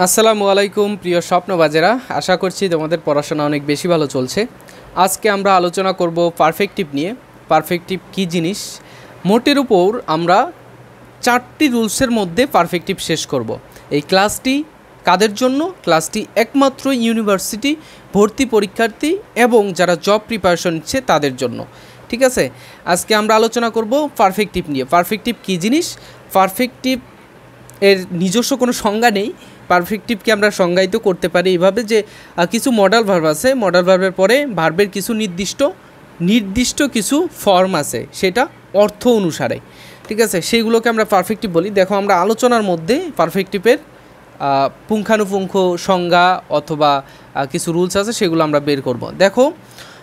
আসসালামু আলাইকুম প্রিয় স্বপ্নবাজেরা, আশা করছি তোমাদের পড়াশোনা অনেক বেশি ভালো চলছে। আজকে আমরা আলোচনা করব পারফেক্টিভ নিয়ে। পারফেক্টিভ কী জিনিস, মোটের উপর আমরা 4টি রুলসের মধ্যে পারফেক্টিভ শেষ করব। এই ক্লাসটি কাদের জন্য? ক্লাসটি একমাত্র ইউনিভার্সিটি ভর্তি পরীক্ষার্থী এবং যারা জব প্রিপারেশন নিচ্ছে তাদের জন্য। ঠিক আছে, আজকে আমরা আলোচনা করব পারফেক্টিভ নিয়ে। পারফেক্টিভ কী জিনিস? পারফেক্টিভ এর নিজস্ব কোনো সংজ্ঞা নেই। পারফেক্টিভকে আমরা সংজ্ঞায়িত করতে পারি এইভাবে যে কিছু মডাল ভার্ব আছে, মডাল ভার্বের পরে ভার্বের কিছু নির্দিষ্ট কিছু ফর্ম আছে, সেটা অর্থ অনুসারে। ঠিক আছে, সেইগুলোকে আমরা পারফেক্টিভ বলি। দেখো, আমরা আলোচনার মধ্যে পারফেক্টিভের পুঙ্খানুপুঙ্খ সংজ্ঞা অথবা কিছু রুলস আছে, সেগুলো আমরা বের করব। দেখো,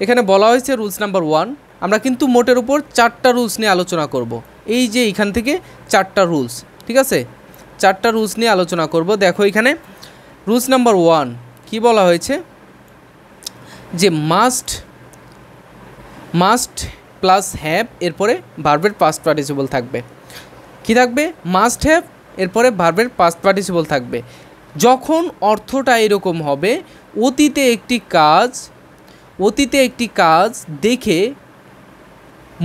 এখানে বলা হয়েছে রুলস নাম্বার 1। আমরা কিন্তু মোটের উপর 4টা রুলস নিয়ে আলোচনা করব। এই যে এখান থেকে 4টা রুলস, ঠিক আছে, 4টা রুলস নিয়ে আলোচনা করব। দেখো, এখানে রুলস নাম্বার 1 কি বলা হয়েছে যে মাস্ট প্লাস হ্যাভ এরপরে ভার্বের পাস্ট পার্টিসিপল থাকবে। কি থাকবে? মাস্ট হ্যাভ এরপরে ভার্বের পাস্ট পার্টিসিপল থাকবে। যখন অর্থটা এরকম হবে, অতীতে একটি কাজ দেখে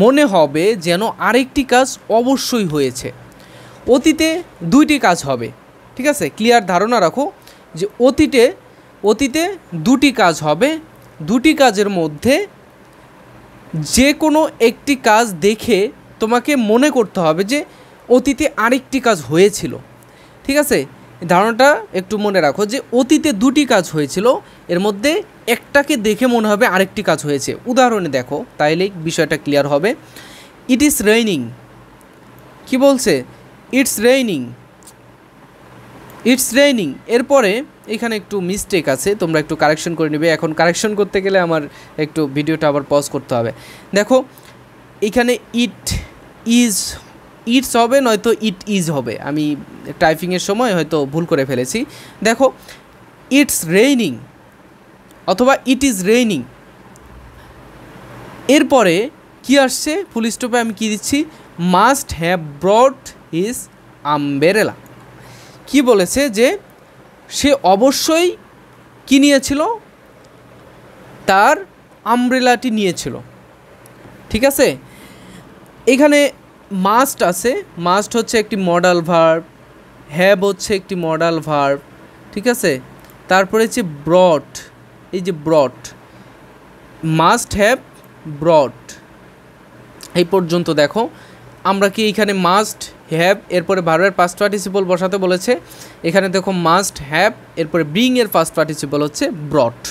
মনে হবে যেন আরেকটি কাজ অবশ্যই হয়েছে। অতীতে 2টি কাজ হবে। ঠিক আছে, ক্লিয়ার ধারণা রাখো যে অতীতে 2টি কাজ হবে। 2টি কাজের মধ্যে যে কোনো একটি কাজ দেখে তোমাকে মনে করতে হবে যে অতীতে আরেকটি কাজ হয়েছিল। ঠিক আছে, ধারণাটা একটু মনে রাখো যে অতীতে 2টি কাজ হয়েছিল, এর মধ্যে একটাকে দেখে মনে হবে আরেকটি কাজ হয়েছে। উদাহরণে দেখো, তাইলেই বিষয়টা ক্লিয়ার হবে। It is raining. কি বলছে? It's raining. এরপরে এখানে একটু মিস্টেক আছে, তোমরা একটু কারেকশন করে নেবে। এখন কারেকশন করতে গেলে আমার একটু ভিডিওটা আবার পজ করতে হবে। দেখো, এখানে ইটস হবে, নয়তো ইট ইজ হবে। আমি টাইপিংয়ের সময় হয়তো ভুল করে ফেলেছি। দেখো, ইটস রেইনিং অথবা ইট ইজ রেইনিং। এরপরে কি আসছে? ফুল স্টপে আমি কি দিচ্ছি? Must have ব্রট his umbrella. কি বলেছে? যে সে অবশ্যই কি নিয়েছিল? তার আমব্রেলাটি নিয়েছিল। ঠিক আছে, এখানে মাস্ট আছে। মাস্ট হচ্ছে একটি মডাল ভার্ব, হ্যাভ হচ্ছে একটি মডাল ভার্ব। ঠিক আছে, তারপরে হচ্ছে ব্রট। এই যে ব্রট, মাস্ট হ্যাভ ব্রট, এই পর্যন্ত দেখো। আমরা কি এখানে মাস্ট হ্যাভ এরপরে ভার্বের পাস্ট পার্টিসিপল বসাতে বলেছে। এখানে দেখো মাস্ট হ্যাভ এরপরে ব্রিং এর পাস্ট পার্টিসিপল হচ্ছে ব্রট।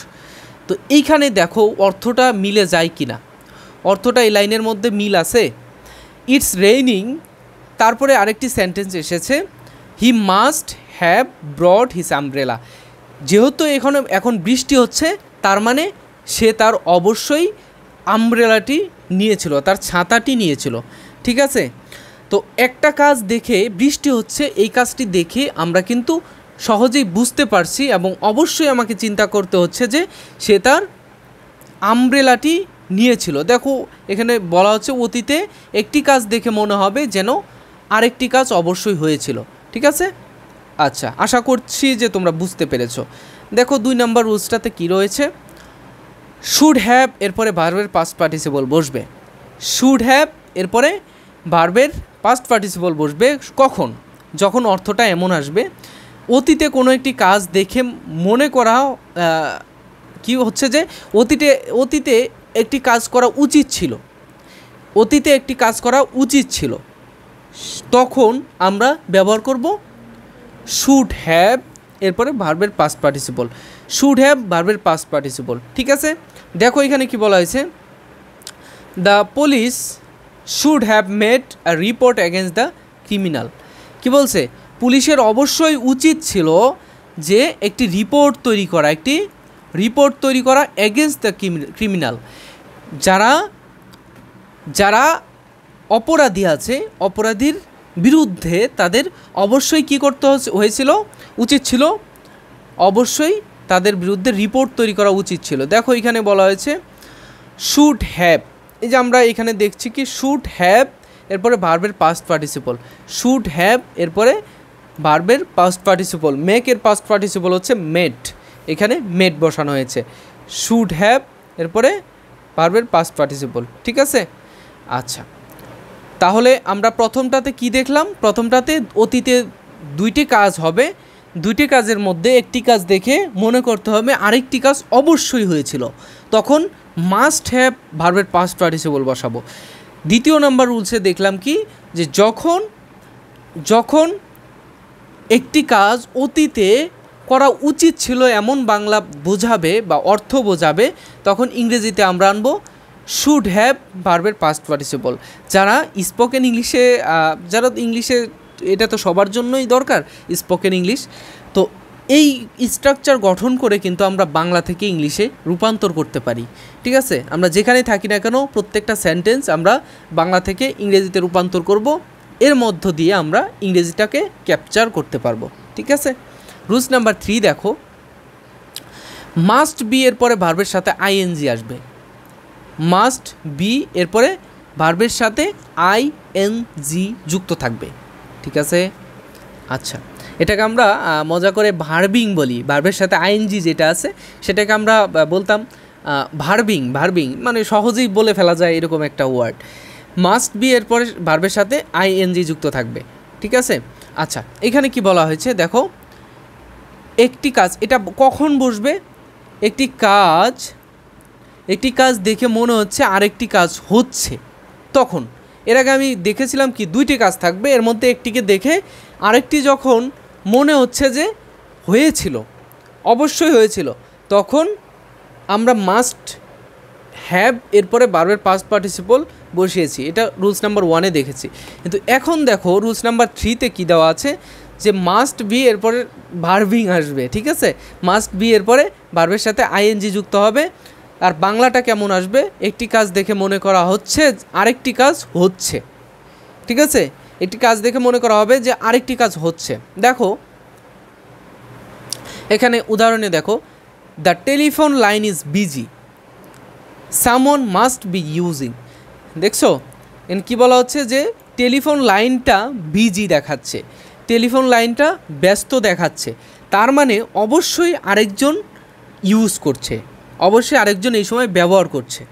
তো এইখানে দেখো অর্থটা মিলে যায় কি না, অর্থটা এই লাইনের মধ্যে মিল আছে। ইটস রেইনিং, তারপরে আরেকটি সেন্টেন্স এসেছে, he must have ব্রট his umbrella. যেহেতু এখন বৃষ্টি হচ্ছে, তার মানে সে তার অবশ্যই আমব্রেলাটি নিয়েছিল, তার ছাতাটি নিয়েছিল। ঠিক আছে, তো একটা কাজ দেখে, বৃষ্টি হচ্ছে এই কাজটি দেখে আমরা কিন্তু সহজেই বুঝতে পারছি এবং অবশ্যই আমাকে চিন্তা করতে হচ্ছে যে সে তার আমব্রেলাটি নিয়েছিল। দেখো, এখানে বলা হচ্ছে অতীতে একটি কাজ দেখে মনে হবে যেন আরেকটি কাজ অবশ্যই হয়েছিল। ঠিক আছে, আচ্ছা, আশা করছি যে তোমরা বুঝতে পেরেছো। দেখো, 2 নম্বর রুলসটাতে কি রয়েছে? শুড হ্যাভ এরপরে ভার্বের পাস্ট পার্টিসিপল বসবে। শুড হ্যাভ এরপরে ভার্বের পাস্ট পার্টিসিপল বসবে কখন? যখন অর্থটা এমন আসবে, অতীতে কোনো একটি কাজ দেখে মনে করা কি হচ্ছে যে অতীতে একটি কাজ করা উচিত ছিল, তখন আমরা ব্যবহার করব শুড হ্যাভ এরপরে ভার্বের পাস্ট পার্টিসিপল। শুড হ্যাভ ভার্বের পাস্ট পার্টিসিপল। ঠিক আছে, দেখো এখানে কি বলা হয়েছে? The police should have made a report against the criminal. কি বলছে? পুলিশের অবশ্যই উচিত ছিল যে একটি রিপোর্ট তৈরি করা এগেনস্ট দ্য ক্রিমিনাল। যারা অপরাধী আছে, অপরাধীর বিরুদ্ধে তাদের অবশ্যই কী করতে উচিত ছিল? অবশ্যই তাদের বিরুদ্ধে রিপোর্ট তৈরি করা উচিত ছিল। দেখো, এখানে বলা হয়েছে শুড হ্যাভ। এই যে আমরা এখানে দেখছি কি শুড হ্যাভ এরপরে ভার্বের পাস্ট পার্টিসিপল। শুড হ্যাভ এরপরে ভার্বের পাস্ট পার্টিসিপল, মেকের পাস্ট পার্টিসিপল হচ্ছে মেড, এখানে মেড বসানো হয়েছে। শুড হ্যাভ এরপরে ভার্বের পাস্ট পার্টিসিপল, ঠিক আছে। আচ্ছা, তাহলে আমরা প্রথমটাতে কি দেখলাম? প্রথমটাতে অতীতে দুইটি কাজ হবে, দুইটি কাজের মধ্যে একটি কাজ দেখে মনে করতে হবে আরেকটি কাজ অবশ্যই হয়েছিল, তখন মাস্ট হ্যাভ ভার্বের পাস্ট পার্টিসিপল বসাবো। দ্বিতীয় নাম্বার রুলসে দেখলাম কি, যে যখন একটি কাজ অতীতে করা উচিত ছিল এমন বাংলা বোঝাবে বা অর্থ বোঝাবে, তখন ইংরেজিতে আমরা আনবো শুড হ্যাভ ভার্বের পাস্ট পার্টিসিপল। যারা স্পোকেন ইংলিশে, যারা ইংলিশে, এটা তো সবার জন্যই দরকার স্পোকেন ইংলিশ, তো এই স্ট্রাকচার গঠন করে কিন্তু আমরা বাংলা থেকে ইংলিশে রূপান্তর করতে পারি, ঠিক আছে। আমরা যেখানে থাকি না কেন প্রত্যেকটা সেন্টেন্স আমরা বাংলা থেকে ইংরেজিতে রূপান্তর করব, এর মধ্য দিয়ে আমরা ইংরেজিটাকে ক্যাপচার করতে পারবো, ঠিক আছে। রুলস নাম্বার 3 দেখো, মাস্ট বি এর পরে ভার্বের সাথে আইএনজি আসবে। মাস্ট বি এরপরে ভার্বের সাথে আইএনজি যুক্ত থাকবে, ঠিক আছে। আচ্ছা, এটাকে আমরা মজা করে ভার্বিং বলি, ভার্বের সাথে আইএনজি যেটা আছে সেটাকে আমরা বলতাম ভার্বিং। মানে সহজেই বলে ফেলা যায় এরকম একটা ওয়ার্ড। মাস্ট বি এরপরে ভার্বের সাথে আইএনজি যুক্ত থাকবে, ঠিক আছে। আচ্ছা, এখানে কি বলা হয়েছে দেখো, একটি কাজ, এটা কখন বসবে? একটি কাজ দেখে মনে হচ্ছে আরেকটি কাজ হচ্ছে, তখন। এর আগে আমি দেখেছিলাম কি দুইটি কাজ থাকবে, এর মধ্যে একটিকে দেখে আরেকটি যখন মনে হচ্ছে যে হয়েছিল, অবশ্যই হয়েছিল, তখন আমরা মাস্ট হ্যাভ এরপরে ভার্বের পাস্ট পার্টিসিপল বসিয়েছি। এটা রুলস নাম্বার 1-এ দেখেছি। কিন্তু এখন দেখো রুলস নাম্বার 3-তে কী দেওয়া আছে, যে মাস্ট বি এরপরে ভার্বিং আসবে, ঠিক আছে। মাস্ট বি এরপরে ভার্বের সাথে আইএনজি যুক্ত হবে। আর বাংলাটা কেমন আসবে? একটি কাজ দেখে মনে করা হচ্ছে আরেকটি কাজ হচ্ছে, ঠিক আছে। একটি কাজ দেখে মনে করা হবে যে আরেকটি কাজ হচ্ছে। দেখো এখানে উদাহরণে দেখো, the telephone line is busy, someone must be using. দেখছো এখানে কী বলা হচ্ছে, যে টেলিফোন লাইনটা বিজি দেখাচ্ছে, টেলিফোন লাইনটা ব্যস্ত দেখাচ্ছে, তার মানে অবশ্যই আরেকজন ইউজ করছে, অবশ্যই আরেকজন এই সময় ব্যবহার করছে।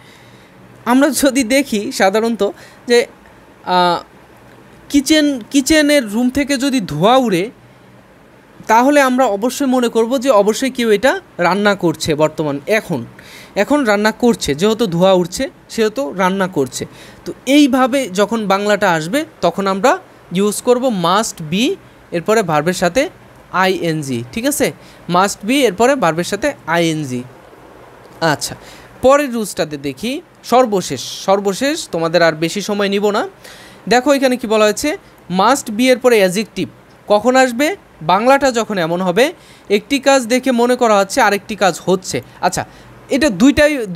আমরা যদি দেখি সাধারণত যে কিচেনের রুম থেকে যদি ধোঁয়া উড়ে, তাহলে আমরা অবশ্যই মনে করব যে অবশ্যই কেউ এটা রান্না করছে, বর্তমান এখন রান্না করছে, যেহেতু ধোঁয়া উঠছে সেহেতু রান্না করছে। তো এইভাবে যখন বাংলাটা আসবে তখন আমরা ইউজ করব মাস্ট বি এরপরে ভার্বের সাথে আইএনজি, ঠিক আছে। মাস্ট বি এরপরে ভার্বের সাথে আইএনজি। আচ্ছা, পরের রুলসটাতে দেখি, সর্বশেষ তোমাদের আর বেশি সময় নিব না। দেখো এখানে কি বলা হয়েছে, মাস্ট বি এরপরে অ্যাডজেক্টিভ কখন আসবে? বাংলাটা যখন এমন হবে একটি কাজ দেখে মনে করা হচ্ছে আরেকটি কাজ হচ্ছে। আচ্ছা, এটা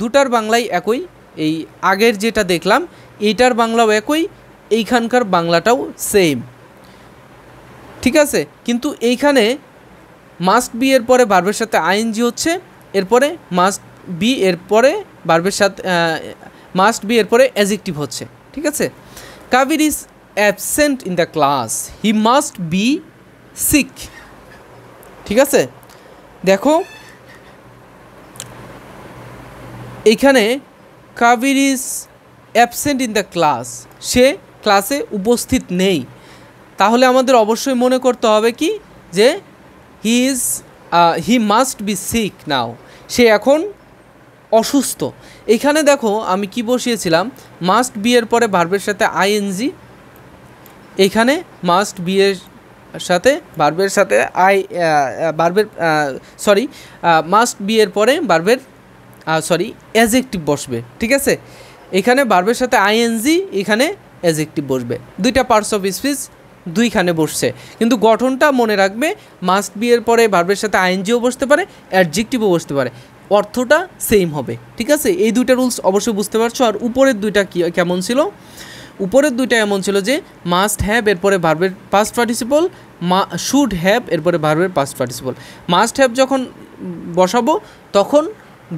দুটার বাংলাই একই, এই আগের যেটা দেখলাম এইটার বাংলাও একই, এইখানকার বাংলাটাও সেম, ঠিক আছে। কিন্তু এইখানে মাস্ট বি এর পরে ভার্বের সাথে আইএনজি হচ্ছে, এরপরে মাস্ট বি এরপরে ভার্বের সাথে মাস্ট বি এরপরে অ্যাডজেক্টিভ হচ্ছে, ঠিক আছে। Kabir is absent in the class, he must be sick, ঠিক আছে। দেখো এইখানে Kabir is absent in the class, সে ক্লাসে উপস্থিত নেই, তাহলে আমাদের অবশ্যই মনে করতে হবে কি, যে হি মাস্ট বি সিক নাও, সে এখন অসুস্থ। এখানে দেখো আমি কি বসিয়েছিলাম, মাস্ট বি এর পরে ভার্বের সাথে আইএনজি, এখানে মাস্ট বি এর সাথে ভার্বের সাথে মাস্ট বি এর পরে ভার্বের অ্যাডজেক্টিভ বসবে, ঠিক আছে। এখানে ভার্বের সাথে আইএনজি, এখানে অ্যাডজেক্টিভ বসবে, দুইটা পার্টস অফ স্পিচ দুইখানে বসছে, কিন্তু গঠনটা মনে রাখবে, মাস্ট বি এর পরে ভার্বের সাথে আইএনজিও বসতে পারে, অ্যাডজেক্টিভও বসতে পারে, অর্থটা সেম হবে, ঠিক আছে। এই দুইটা রুলস অবশ্যই বুঝতে পারছো। আর উপরের দুইটা কেমন ছিল? উপরের দুইটা এমন ছিল যে মাস্ট হ্যাভ এরপরে ভার্বের পাস্ট পার্টিসিপল, শুড হ্যাভ এরপরে ভার্বের পাস্ট পার্টিসিপল। মাস্ট হ্যাভ যখন বসাবো তখন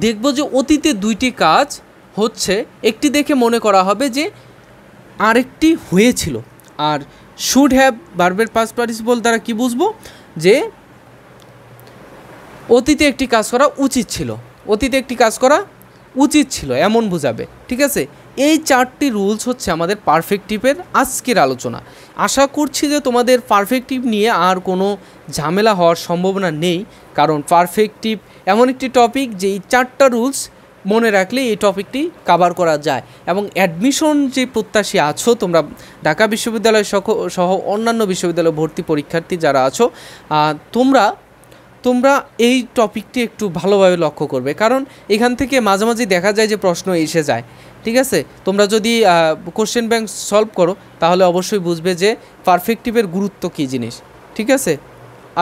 দেখবো যে অতীতে দুইটি কাজ হচ্ছে, একটি দেখে মনে করা হবে যে আরেকটি হয়েছিল, আর শুড হ্যাভ ভার্বের পাস্ট পার্টিসিপল দ্বারা কি বুঝবো, যে অতীতে একটি কাজ করা উচিত ছিল, অতীতে একটি কাজ করা উচিত ছিল এমন বোঝাবে। ঠিক আছে, এই 4টি রুলস হচ্ছে আমাদের পারফেক্টিভের আজকের আলোচনা। আশা করছি যে তোমাদের পারফেক্টিভ নিয়ে আর কোনো ঝামেলা হওয়ার সম্ভাবনা নেই, কারণ পারফেক্টিভ এমন একটি টপিক যে এই 4টা রুলস মনে রাখলে এই টপিকটি কভার করা যায়। এবং অ্যাডমিশন যে প্রত্যাশী আছো তোমরা, ঢাকা বিশ্ববিদ্যালয় সহ অন্যান্য বিশ্ববিদ্যালয় ভর্তি পরীক্ষার্থী যারা আছো, তোমরা এই টপিকটি একটু ভালোভাবে লক্ষ্য করবে, কারণ এখান থেকে মাঝে মাঝে দেখা যায় যে প্রশ্ন এসে যায়। ঠিক আছে, তোমরা যদি কোশ্চেন ব্যাংক সলভ করো তাহলে অবশ্যই বুঝবে যে পারফেক্টিভের গুরুত্ব কী জিনিস। ঠিক আছে,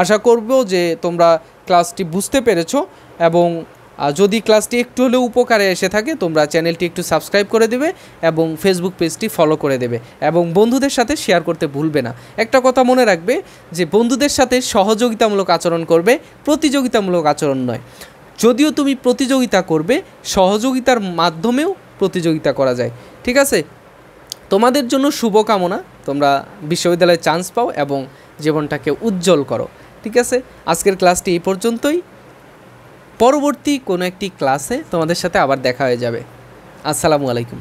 আশা করব যে তোমরা ক্লাসটি বুঝতে পেরেছো, এবং যদি ক্লাসটি একটু হলেও উপকারে এসে থাকে তোমরা চ্যানেলটি একটু সাবস্ক্রাইব করে দেবে এবং ফেসবুক পেজটি ফলো করে দেবে এবং বন্ধুদের সাথে শেয়ার করতে ভুলবে না। একটা কথা মনে রাখবে যে বন্ধুদের সাথে সহযোগিতামূলক আচরণ করবে, প্রতিযোগিতামূলক আচরণ নয়। যদিও তুমি প্রতিযোগিতা করবে, সহযোগিতার মাধ্যমেও প্রতিযোগিতা করা যায়। ঠিক আছে, তোমাদের জন্য শুভকামনা, তোমরা বিশ্ববিদ্যালয়ে চান্স পাও এবং জীবনটাকে উজ্জ্বল করো। ঠিক আছে, আজকের ক্লাসটি এই পর্যন্তই। পরবর্তী কোনো একটি ক্লাসে তোমাদের সাথে আবার দেখা হয়ে যাবে। আসসালামু আলাইকুম।